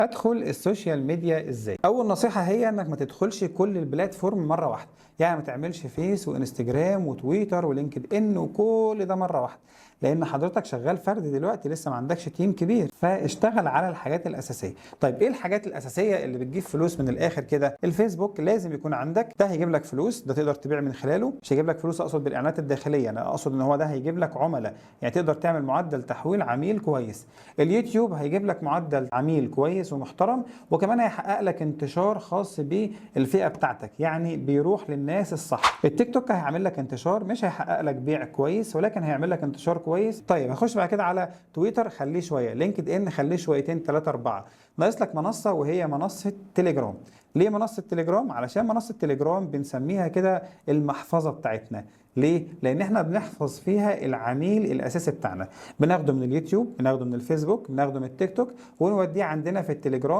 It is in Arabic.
ادخل السوشيال ميديا ازاي؟ اول نصيحه هي انك ما تدخلش كل البلاتفورم مره واحده، يعني ما تعملش فيس وانستجرام وتويتر ولينكد ان وكل ده مره واحده، لان حضرتك شغال فرد دلوقتي لسه ما عندكش تيم كبير، فاشتغل على الحاجات الاساسيه. طيب ايه الحاجات الاساسيه اللي بتجيب فلوس من الاخر كده؟ الفيسبوك لازم يكون عندك، ده هيجيب لك فلوس، ده تقدر تبيع من خلاله. مش هيجيب لك فلوس اقصد بالاعلانات الداخليه، انا اقصد ان هو ده هيجيب لك عملاء، يعني تقدر تعمل معدل تحويل عميل كويس. اليوتيوب هيجيب لك معدل عميل كويس ومحترم، وكمان هيحقق لك انتشار خاص بالفئه بتاعتك، يعني بيروح للناس الصح. التيك توك هيعمل لك انتشار، مش هيحقق لك بيع كويس ولكن هيعمل لك انتشار كويس. طيب هخش بعد كده على تويتر، خليه شويه. لينكد ان خليه شويتين 3 4. ناقص لك منصه وهي منصه تليجرام. ليه منصه تليجرام؟ علشان منصه تليجرام بنسميها كده المحفظه بتاعتنا. ليه؟ لان احنا بنحفظ فيها العميل الاساسي بتاعنا، بناخده من اليوتيوب، بناخده من الفيسبوك، بناخده من التيك توك، ونوديه عندنا في التليجرام.